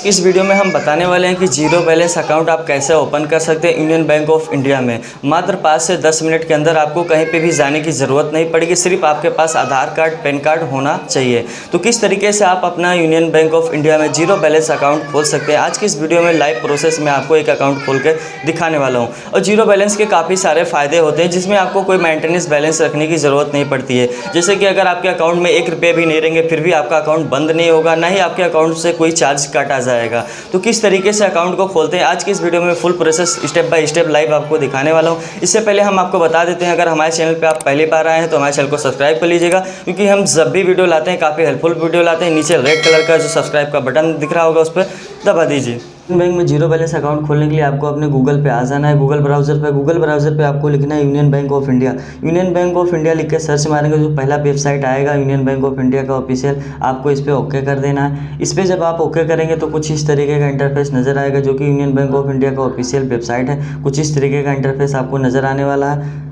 इस वीडियो में हम बताने वाले हैं कि जीरो बैलेंस अकाउंट आप कैसे ओपन कर सकते हैं यूनियन बैंक ऑफ इंडिया में। मात्र 5 से 10 मिनट के अंदर आपको कहीं पे भी जाने की ज़रूरत नहीं पड़ेगी, सिर्फ आपके पास आधार कार्ड पैन कार्ड होना चाहिए। तो किस तरीके से आप अपना यूनियन बैंक ऑफ इंडिया में जीरो बैलेंस अकाउंट खोल सकते हैं, आज की इस वीडियो में लाइव प्रोसेस में आपको एक अकाउंट खोल के दिखाने वाला हूँ। और जीरो बैलेंस के काफ़ी सारे फ़ायदे होते हैं, जिसमें आपको कोई मेंटेनेंस बैलेंस रखने की ज़रूरत नहीं पड़ती है। जैसे कि अगर आपके अकाउंट में 1 रुपये भी नहीं रहेंगे फिर भी आपका अकाउंट बंद नहीं होगा, ना ही आपके अकाउंट से कोई चार्ज काटा जाएगा। तो किस तरीके से अकाउंट को खोलते हैं, आज की इस वीडियो में full process step by step live आपको दिखाने वाला हूं। इससे पहले हम आपको बता देते हैं, अगर हमारे चैनल पे आप पहली बार आए हैं तो हमारे चैनल को सब्सक्राइब कर लीजिएगा, क्योंकि हम जब भी वीडियो लाते हैं काफ़ी हेल्पफुल वीडियो लाते हैं। नीचे रेड कलर का जो सब्सक्राइब का बटन दिख रहा होगा उस पर दबा दीजिए। बैंक में जीरो बैलेंस अकाउंट खोलने के लिए आपको अपने गूगल पे आ जाना है। गूगल ब्राउज़र पे आपको लिखना है union bank of India. Union bank of India लिख के सर्च मारेंगे जो पहला वेबसाइट आएगा यूनियन बैंक ऑफ इंडिया का ऑफिशियल, आपको इस पर ओके कर देना है। इस पर जब आप ओके करेंगे तो कुछ इस तरीके का इंटरफेस नज़र आएगा, जो कि यूनियन बैंक ऑफ इंडिया का ऑफिशियल वेबसाइट है। कुछ इस तरीके का इंटरफेस आपको नज़र आने वाला है।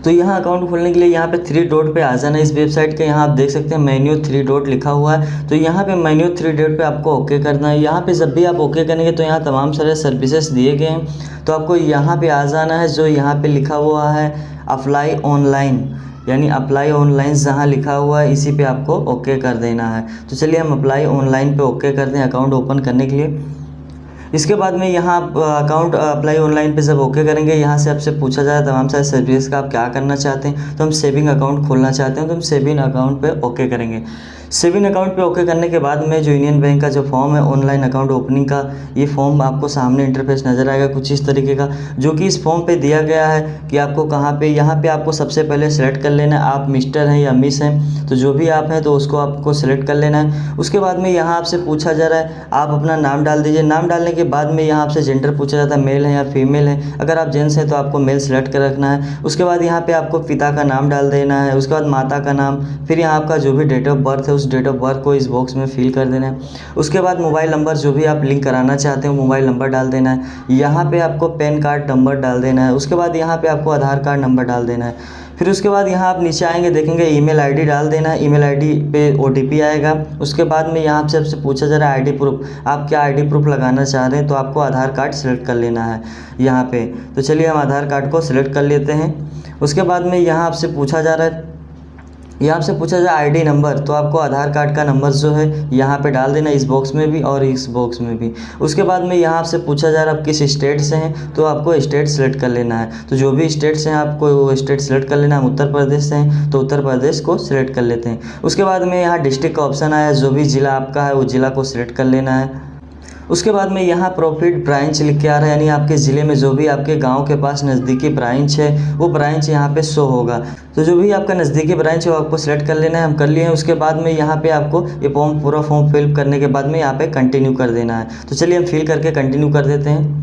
तो यहाँ अकाउंट खोलने के लिए यहाँ पे 3 डॉट पे आ जाना है। इस वेबसाइट के यहाँ आप देख सकते हैं मेन्यू 3 डॉट लिखा हुआ है। तो यहाँ पे मेन्यू 3 डॉट पे आपको ओके करना है। यहाँ पे जब भी आप ओके करेंगे तो यहाँ तमाम सारे सर्विसेज दिए गए हैं। तो आपको यहाँ पे आ जाना है, जो यहाँ पे लिखा हुआ है अप्लाई ऑनलाइन, यानी अप्लाई ऑनलाइन जहाँ लिखा हुआ है इसी पे आपको ओके कर देना है। तो चलिए हम अप्लाई ऑनलाइन पे ओके कर दें अकाउंट ओपन करने के लिए। इसके बाद में यहाँ आप अकाउंट अप्लाई ऑनलाइन पे जब ओके करेंगे, यहाँ से आपसे पूछा जाए तमाम सारे सर्विस का आप क्या करना चाहते हैं। तो हम सेविंग अकाउंट खोलना चाहते हैं, तो हम सेविंग अकाउंट पे ओके करेंगे। सेविंग अकाउंट पे ओके करने के बाद में जो यूनियन बैंक का जो फॉर्म है ऑनलाइन अकाउंट ओपनिंग का, ये फॉर्म आपको सामने इंटरफेस नज़र आएगा कुछ इस तरीके का, जो कि इस फॉर्म पे दिया गया है कि आपको कहाँ पे, यहाँ पे आपको सबसे पहले सेलेक्ट कर लेना है आप मिस्टर हैं या मिस हैं। तो जो भी आप हैं तो उसको आपको सेलेक्ट कर लेना है। उसके बाद में यहाँ आपसे पूछा जा रहा है आप अपना नाम डाल दीजिए। नाम डालने के बाद में यहाँ आपसे जेंडर पूछा जाता है, मेल है या फीमेल है। अगर आप जेंट्स हैं तो आपको मेल सेलेक्ट कर रखना है। उसके बाद यहाँ पे आपको पिता का नाम डाल देना है, उसके बाद माता का नाम, फिर यहाँ आपका जो भी डेट ऑफ बर्थ है उस डेट ऑफ बर्थ को इस बॉक्स में फिल कर देना है। उसके बाद मोबाइल नंबर जो भी आप लिंक कराना चाहते हो मोबाइल नंबर डाल देना है। यहाँ पे आपको पैन कार्ड नंबर डाल देना है। उसके बाद यहाँ पे आपको आधार कार्ड नंबर डाल देना है। फिर उसके बाद यहाँ आप नीचे आएंगे देखेंगे ईमेल आईडी डाल देना है। ईमेल आईडी पे ओटीपी आएगा। उसके बाद में यहाँ आपसे पूछा जा रहा है आईडी प्रूफ, आप क्या आईडी प्रूफ लगाना चाह रहे हैं। तो आपको आधार कार्ड सेलेक्ट कर लेना है यहाँ पे। तो चलिए हम आधार कार्ड को सिलेक्ट कर लेते हैं। उसके बाद में यहाँ आपसे पूछा जा रहा है, यहाँ से पूछा जाए आईडी नंबर, तो आपको आधार कार्ड का नंबर जो है यहाँ पे डाल देना, इस बॉक्स में भी और इस बॉक्स में भी। उसके बाद में यहाँ आपसे पूछा जा रहा है आप किस स्टेट से हैं, तो आपको स्टेट सेलेक्ट कर लेना है। तो जो भी स्टेट से हैं आपको वो स्टेट सेलेक्ट कर लेना है। हम उत्तर प्रदेश से हैं तो उत्तर प्रदेश को सिलेक्ट कर लेते हैं। उसके बाद में यहाँ डिस्ट्रिक्ट का ऑप्शन आया, जो भी ज़िला आपका है वो ज़िला को सिलेक्ट कर लेना है। उसके बाद में यहाँ प्रॉफिट ब्रांच लिख के आ रहा है, यानी आपके ज़िले में जो भी आपके गांव के पास नज़दीकी ब्रांच है वो ब्रांच यहाँ पे शो होगा। तो जो भी आपका नज़दीकी ब्रांच है वो आपको सेलेक्ट कर लेना है। हम कर लिए हैं। उसके बाद में यहाँ पे आपको ये पूरा फॉर्म फिल करने के बाद में यहाँ पे कंटिन्यू कर देना है। तो चलिए हम फिल करके कंटिन्यू कर देते हैं।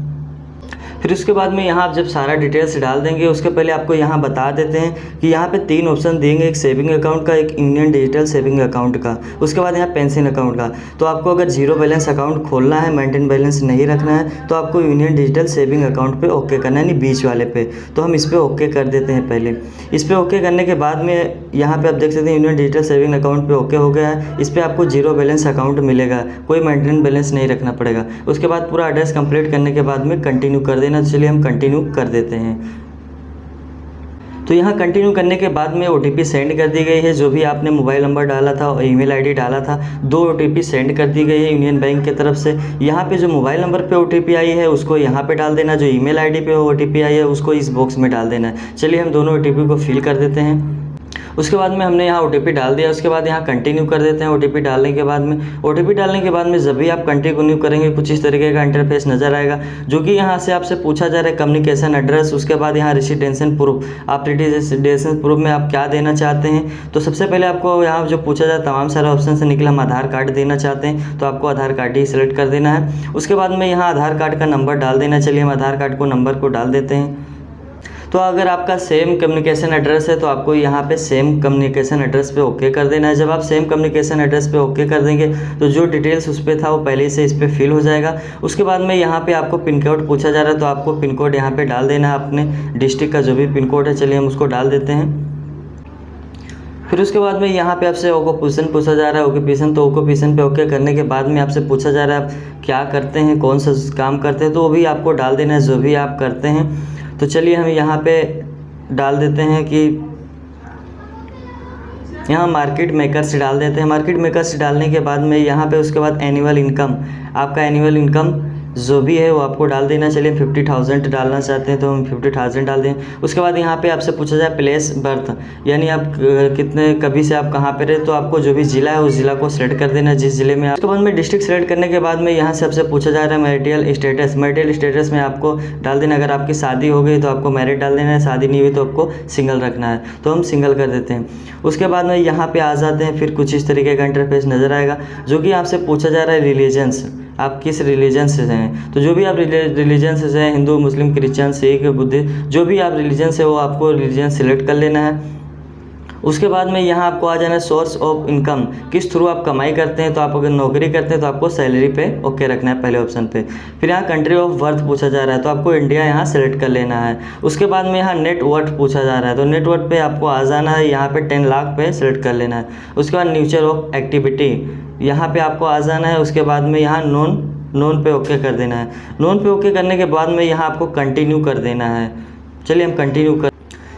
फिर उसके बाद में यहाँ आप जब सारा डिटेल्स डाल देंगे, उसके पहले आपको यहाँ बता देते हैं कि यहाँ पे 3 ऑप्शन देंगे, एक सेविंग अकाउंट का, एक यूनियन डिजिटल सेविंग अकाउंट का, उसके बाद यहाँ पेंशन अकाउंट का। तो आपको अगर जीरो बैलेंस अकाउंट खोलना है, मेंटेन बैलेंस नहीं रखना है, तो आपको यूनियन डिजिटल सेविंग अकाउंट पे ओके करना है, यानी बीच वाले पे। तो हम इस पर ओके कर देते हैं पहले। इस पर ओके करने के बाद में यहाँ पर आप देख सकते हैं यूनियन डिजिटल सेविंग अकाउंट पर ओके हो गया है। इस पर आपको जीरो बैलेंस अकाउंट मिलेगा, कोई मेंटेन बैलेंस नहीं रखना पड़ेगा। उसके बाद पूरा एड्रेस कंप्लीट करने के बाद में कंटिन्यू कर देना। चलिए हम कंटिन्यू कर देते हैं। तो यहाँ कंटिन्यू करने के बाद में ओटीपी सेंड कर दी गई है। जो भी आपने मोबाइल नंबर डाला था और ईमेल आईडी डाला था, 2 ओटीपी सेंड कर दी गई है यूनियन बैंक की तरफ से। यहाँ पे जो मोबाइल नंबर पे ओटीपी आई है उसको यहाँ पे डाल देना, जो ईमेल आईडी पे ओटीपी आई है उसको इस बॉक्स में डाल देना है। चलिए हम दोनों ओटीपी को फिल कर देते हैं। उसके बाद में हमने यहाँ ओटीपी डाल दिया। उसके बाद यहाँ कंटिन्यू कर देते हैं। ओटीपी डालने के बाद में जब भी आप कंटिन्यू करेंगे कुछ इस तरीके का इंटरफेस नज़र आएगा, जो कि यहाँ से आपसे पूछा जा रहा है कम्युनिकेशन एड्रेस। उसके बाद यहाँ रेसिडेंशियल प्रूफ, आप रेसिडेंशियल प्रूफ में आप क्या देना चाहते हैं। तो सबसे पहले आपको यहाँ जो पूछा जाए तमाम सारे ऑप्शन से निकला, हम आधार कार्ड देना चाहते हैं तो आपको आधार कार्ड ही सिलेक्ट कर देना है। उसके बाद में यहाँ आधार कार्ड का नंबर डाल देना। चलिए हम आधार कार्ड को नंबर को डाल देते हैं। तो अगर आपका सेम कम्युनिकेशन एड्रेस है तो आपको यहाँ पे सेम कम्युनिकेशन एड्रेस पे ओके कर देना है। जब आप सेम कम्युनिकेशन एड्रेस पे ओके कर देंगे तो जो डिटेल्स उस पर था वो पहले से इस पर फिल हो जाएगा। उसके बाद में यहाँ पे आपको पिन कोड पूछा जा रहा है तो आपको पिन कोड यहाँ पे डाल देना है, अपने डिस्ट्रिक्ट का जो भी पिन कोड है। चलिए हम उसको डाल देते हैं। फिर उसके बाद में यहाँ पे आपसे ऑक्यूपेशन पूछा जा रहा है। ऑक्यूपेशन तो ऑक्यूपेशन पे ओके करने के बाद में आपसे पूछा जा रहा है आप क्या करते हैं, कौन सा काम करते हैं, तो वो भी आपको डाल देना है जो भी आप करते हैं। तो चलिए हम यहाँ पे डाल देते हैं कि यहाँ मार्केट मेकर से डाल देते हैं। मार्केट मेकर से डालने के बाद में यहाँ पे उसके बाद एनुअल इनकम, आपका एनुअल इनकम जो भी है वो आपको डाल देना। चलिए 50,000 डालना चाहते हैं तो हम 50,000 डाल दें। उसके बाद यहाँ पे आपसे पूछा जाए प्लेस बर्थ, यानी आप कितने कभी से आप कहाँ पे रहे, तो आपको जो भी ज़िला है उस ज़िला को सिलेक्ट कर देना जिस ज़िले में। उसके बाद में डिस्ट्रिक्ट सेलेक्ट करने के बाद में यहाँ से आपसे पूछा जा रहा है मैरिटल स्टेटस। मैरिटल स्टेटस में आपको डाल देना, अगर आपकी शादी हो गई तो आपको मैरिड डाल देना है, शादी नहीं हुई तो आपको सिंगल रखना है, तो हम सिंगल कर देते हैं। उसके बाद में यहाँ पे आ जाते हैं, फिर कुछ इस तरीके का इंटरफेस नज़र आएगा जो कि आपसे पूछा जा रहा है रिलीजन्स, आप किस रिलीजन से हैं। तो जो भी आप रिलीजन से हैं, हिंदू, मुस्लिम, क्रिश्चियन, सिख, बुद्धिस्ट, जो भी आप रिलीजन से हो आपको रिलीजन सिलेक्ट कर लेना है। उसके बाद में यहाँ आपको आ जाना है सोर्स ऑफ इनकम, किस थ्रू आप कमाई करते हैं। तो आप अगर नौकरी करते हैं तो आपको सैलरी पे ओके रखना है पहले ऑप्शन पे। फिर यहाँ कंट्री ऑफ बर्थ पूछा जा रहा है तो आपको इंडिया यहाँ सेलेक्ट कर लेना है। उसके बाद में यहाँ नेट वर्थ पूछा जा रहा है तो नेट वर्थ पे आपको आ जाना है, यहाँ पे 10 लाख पे सेलेक्ट कर लेना है। उसके बाद नेचर ऑफ एक्टिविटी यहाँ पे आपको आ जाना है। उसके बाद में यहाँ नॉन पे ओके कर देना है। नॉन पे ओके करने के बाद में यहाँ आपको कंटिन्यू कर देना है। चलिए हम कंटिन्यू कर,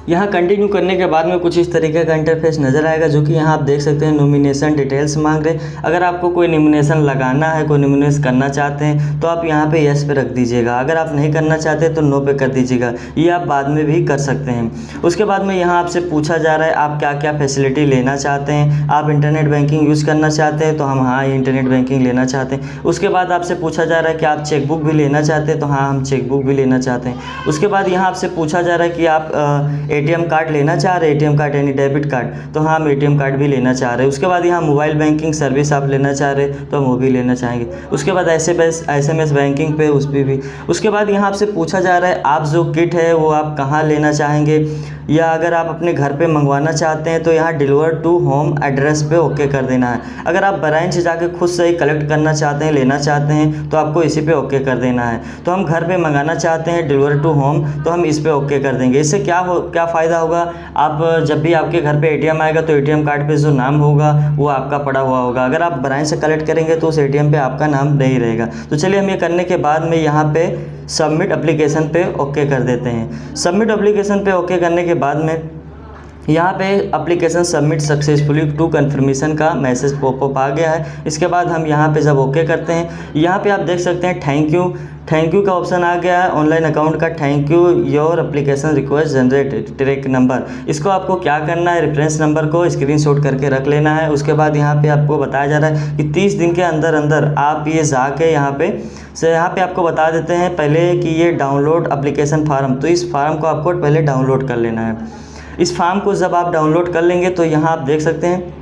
यहाँ कंटिन्यू करने के बाद में कुछ इस तरीके का इंटरफेस नज़र आएगा जो कि यहाँ आप देख सकते हैं नॉमिनेशन डिटेल्स मांग रहे। अगर आपको कोई नॉमिनेशन लगाना है, कोई नॉमिनेशन करना चाहते हैं तो आप यहाँ पे यस पे रख दीजिएगा। अगर आप नहीं करना चाहते तो नो पे कर दीजिएगा, ये आप बाद में भी कर सकते हैं। उसके बाद में यहाँ आपसे पूछा जा रहा है आप क्या क्या फैसिलिटी लेना चाहते हैं। आप इंटरनेट बैंकिंग यूज़ करना चाहते हैं तो हम हाँ इंटरनेट बैंकिंग लेना चाहते हैं। उसके बाद आपसे पूछा जा रहा है कि आप चेकबुक भी लेना चाहते हैं तो हाँ हम चेकबुक भी लेना चाहते हैं। उसके बाद यहाँ आपसे पूछा जा रहा है कि आप एटीएम कार्ड लेना चाह रहे हैं, एटीएम कार्ड यानी डेबिट कार्ड, तो हाँ हम एटीएम कार्ड भी लेना चाह रहे हैं। उसके बाद यहाँ मोबाइल बैंकिंग सर्विस आप लेना चाह रहे हैं तो हम वो भी लेना चाहेंगे। उसके बाद SMS बैंकिंग पे उस पर भी। उसके बाद यहाँ आपसे पूछा जा रहा है आप जो किट है वो आप कहाँ लेना चाहेंगे, या अगर आप अपने घर पे मंगवाना चाहते हैं तो यहाँ डिलीवर टू होम एड्रेस पे ओके कर देना है। अगर आप ब्रांच जाके खुद से ही कलेक्ट करना चाहते हैं, लेना चाहते हैं तो आपको इसी पे ओके कर देना है। तो हम घर पे मंगाना चाहते हैं डिलीवर टू होम तो हम इस पे ओके कर देंगे। इससे क्या फ़ायदा होगा, आप जब भी आपके घर पे एटीएम आएगा तो एटीएम कार्ड पे जो नाम होगा वो आपका पड़ा हुआ होगा। अगर आप ब्रांच से कलेक्ट करेंगे तो उस एटीएम पे आपका नाम नहीं रहेगा। तो चलिए हम ये करने के बाद में यहाँ पे सबमिट एप्लीकेशन पे ओके कर देते हैं। सबमिट एप्लीकेशन पे ओके करने के बाद में यहाँ पे application submit successfully to confirmation का मैसेज पॉपअप आ गया है। इसके बाद हम यहाँ पे जब ओके करते हैं, यहाँ पे आप देख सकते हैं थैंक यू का ऑप्शन आ गया है। ऑनलाइन अकाउंट का thank you your application request generate track number, इसको आपको क्या करना है, रेफरेंस नंबर को स्क्रीनशॉट करके रख लेना है। उसके बाद यहाँ पे आपको बताया जा रहा है कि 30 दिन के अंदर अंदर आप ये जाके यहाँ पे आपको बता देते हैं पहले कि ये डाउनलोड एप्लीकेशन फार्म, तो इस फार्म को आपको पहले डाउनलोड कर लेना है। इस फार्म को जब आप डाउनलोड कर लेंगे तो यहाँ आप देख सकते हैं,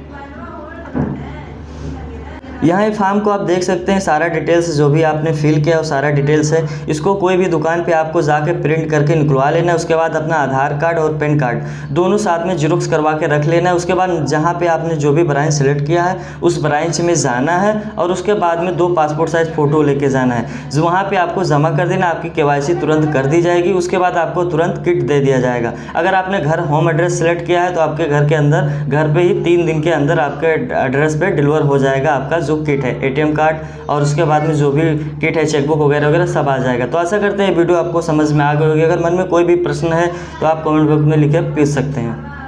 यहाँ ये फार्म को आप देख सकते हैं सारा डिटेल्स जो भी आपने फिल किया वो सारा डिटेल्स है। इसको कोई भी दुकान पे आपको जाके प्रिंट करके निकलवा लेना है। उसके बाद अपना आधार कार्ड और पैन कार्ड दोनों साथ में जेरॉक्स करवा के रख लेना है। उसके बाद जहाँ पे आपने जो भी ब्रांच सेलेक्ट किया है उस ब्रांच में जाना है और उसके बाद में 2 पासपोर्ट साइज़ फ़ोटो लेके जाना है, जो वहाँ पर आपको जमा कर देना। आपकी KYC तुरंत कर दी जाएगी। उसके बाद आपको तुरंत किट दे दिया जाएगा। अगर आपने घर होम एड्रेस सेलेक्ट किया है तो आपके घर के अंदर घर पर ही 3 दिन के अंदर आपके एड्रेस पर डिलीवर हो जाएगा आपका जो किट है, एटीएम कार्ड, और उसके बाद में जो भी किट है चेकबुक वगैरह वगैरह सब आ जाएगा। तो आशा करते हैं वीडियो आपको समझ में आ गई होगी। अगर मन में कोई भी प्रश्न है तो आप कमेंट बॉक्स में लिख के पूछ सकते हैं।